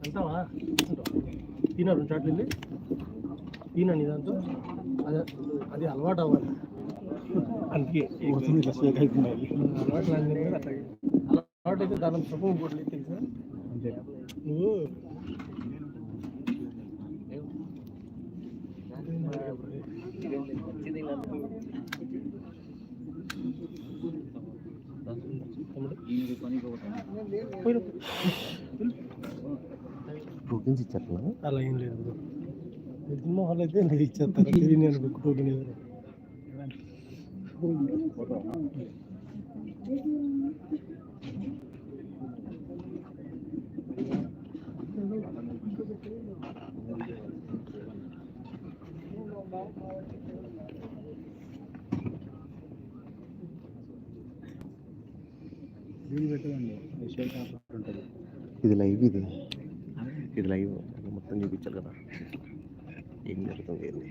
అంటావా తినా 2 షాట్లు వెళ్ళి తినండి దాంతో అది అలవాటు అవ్వాలి. అందుకే అలవాటు అలవాటు అయితే దాని సుఖం కూడా తెలుసా. నువ్వు ప్రోటీన్స్ ఇచ్చారు అలా ఏం లేదు. సినిమా హాల్ అయితే నేను ఇచ్చేస్తాను. నేను ప్రోటీన్ ఇది లైవ్, ఇది లైవ్ మొత్తం చూపించాలి కదా ఏం జరుగుతుంది ఏంది.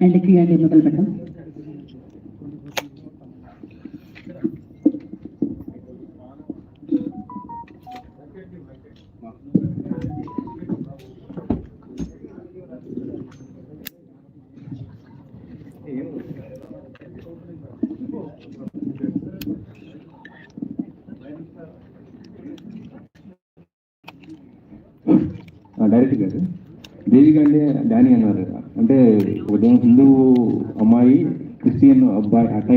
అండ్ క్రియేటివ్ మొదలు పెట్టాం. డైరెక్టర్ గారు దేవిక అంటే డానీ అన్నారు. అంటే ఒక హిందూ అమ్మాయి, క్రిస్టియన్ అబ్బాయి అట్లా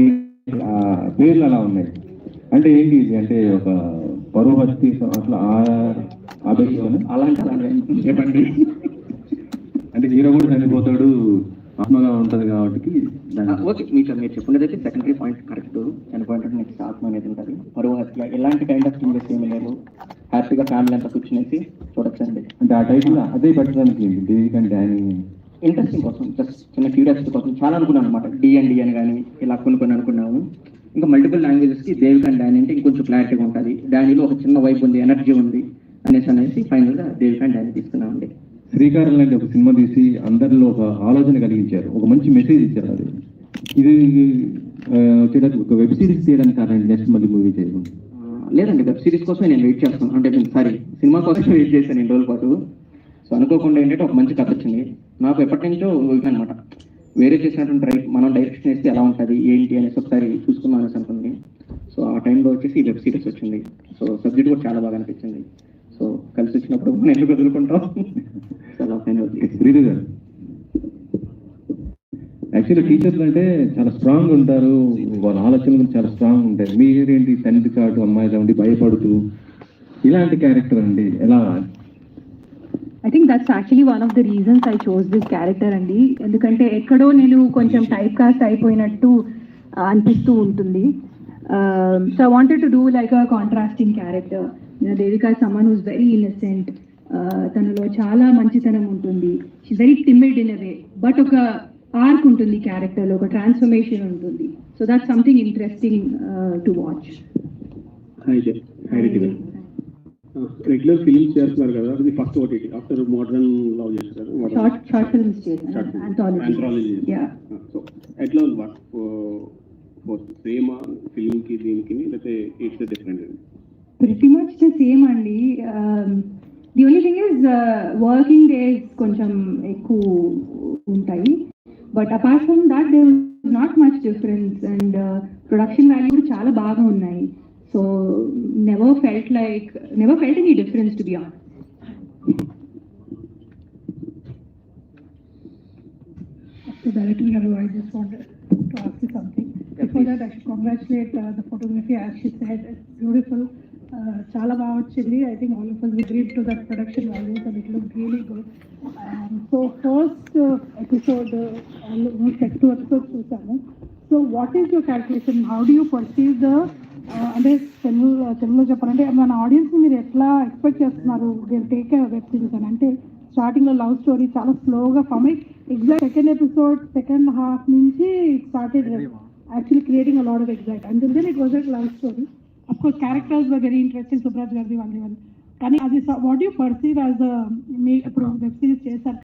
పేర్లు అలా ఉన్నాయి. అంటే ఏంటి ఇది? అంటే ఒక పరువు హత్య అట్లా అలాంటి చెప్పండి. అంటే హీరో కూడా చనిపోతాడు, ఆత్మగా ఉంటుంది కాబట్టి ఓకే. మీరు చెప్పుకున్నదైతే సెకండరీ పాయింట్ కరెక్ట్. చనిపోయినట్టు నెక్స్ట్ ఆత్మ అనేది ఉంటుంది. పరువు హత్య ఎలాంటి కైండ్ ఆఫ్ థింగ్స్ ఏమి లేదు. హ్యాపీగా ఫ్యామిలీ అంతా కూర్చునేసి చూడొచ్చండి. అంటే ఆ టైప్లో అదే పెట్టడానికి దేవిక అంటే డానీ ఇంట్రెస్టింగ్ కోసం, జస్ట్ చిన్న క్యూరియాసిటీ కోసం చాలా అనుకున్నాను అనమాట. డి అని కానీ ఇలా కొన్ని అనుకున్నాము. ఇంకా మల్టిపుల్ లాంగ్వేజెస్కి దేవిక అండ్ డానీ అంటే ఇంకొంచెం క్లారిటీగా ఉంటుంది. డానీలో ఒక చిన్న వైపు ఉంది, ఎనర్జీ ఉంది అనేసి ఫైనల్గా దేవిక అండ్ డానీ తీసుకున్నామండి. శ్రీకారం లాంటి ఒక సినిమా తీసి అందరిలో ఒక ఆలోచన కలిగించారు, ఒక మంచి మెసేజ్ ఇచ్చారు. అది ఇది వచ్చేటప్పుడు ఒక వెబ్ సిరీస్ చేయడానికి కారణం నెక్స్ట్ మళ్ళీ మూవీ చేయకుండా లేదండి, వెబ్ సిరీస్ కోసమే నేను వెయిట్ చేస్తాను. అంటే సినిమా కోసమే వెయిట్ చేశాను 2 రోజుల పాటు. సో అనుకోకుండా ఏంటంటే ఒక మంచి కథ వచ్చింది. నాకు ఎప్పటి నుంచో అనమాట వేరే చేసినటువంటి మనం డైరెక్షన్ వేస్తే ఎలా ఉంటుంది ఏంటి అనేసి ఒకసారి చూసుకుందాం అనేసి అనుకుంది. సో ఆ టైంలో వచ్చేసి ఈ వెబ్ సిరీస్ వచ్చింది. సో సబ్జెక్ట్ కూడా చాలా బాగా అనిపించింది. సో కలిసి వచ్చినప్పుడు మనం ఎందుకు వదులుకుంటాం. చాలా ఫైనల్. శ్రీధర్ గారు యాక్చువల్లీ టీచర్లు అంటే చాలా స్ట్రాంగ్ ఉంటారు, వాళ్ళ ఆలోచనలు కూడా చాలా స్ట్రాంగ్ ఉంటాయి. మీరేంటి తండ్రి చాటు అమ్మాయిగా ఉండి భయపడుతూ ఇలాంటి క్యారెక్టర్ అండి ఎలా? I think that's actually one of the reasons I chose this character అండి. ఎందుకంటే ఎక్కడో నేను కొంచెం టైప్ కాస్ట్ అయిపోయినట్టు అనిపిస్తూ ఉంటుంది. So I wanted to do like a contrasting character. Devika is someone who's very innocent. తనలో చాలా మంచితనం ఉంటుంది. She's very timid in a way, but ఒక ఆర్క్ ఉంటుంది క్యారెక్టర్లో, ఒక ట్రాన్స్ఫర్మేషన్ ఉంటుంది. So that's something interesting to watch. Hi Ritika. Regular films చేస్తున్నారు కదా, అది first OTT after modern love చేస్తారు. షార్ట్ ఫిల్మ్స్ చేశాను, ఆంథాలజీ. సో ఎట్లా ఉంది వర్క్? సేమ్ ఫిల్మ్ కి దీనికి లేకపోతే it's different? Pretty much the same అండి. The only thing is working days కొంచెం ఎక్కువ ఉంటాయి, but apart from that there was not much difference and production value కూడా చాలా బాగా ఉన్నాయి. So never felt any difference, to be honest. So Director Garu, I just wanted to ask you something. Before that, I should congratulate the photography. As she said, it's beautiful. Chala baga vachindi. I think all of us agreed to that production values and it looked really good. So first episode, almost 2 episodes చూసాము. So what is your calculation? How do you perceive the అంటే తెలుగులో చెప్పాలంటే మన ఆడియన్స్ని మీరు ఎట్లా expect చేస్తున్నారు? Take web series అని అంటే స్టార్టింగ్లో లవ్ స్టోరీ చాలా స్లోగా ఫామ్ అయ్యి ఎగ్జాక్ట్ సెకండ్ హాఫ్ నుంచి started actually creating a lot of excite. And then it was a love story. Of course characters were very interesting, Subraj గారిది వాళ్ళు. కానీ అది వాట్ యూ పర్సీవ్ యాజ్ మీ ఇప్పుడు వెబ్ సిరీస్ చేశారు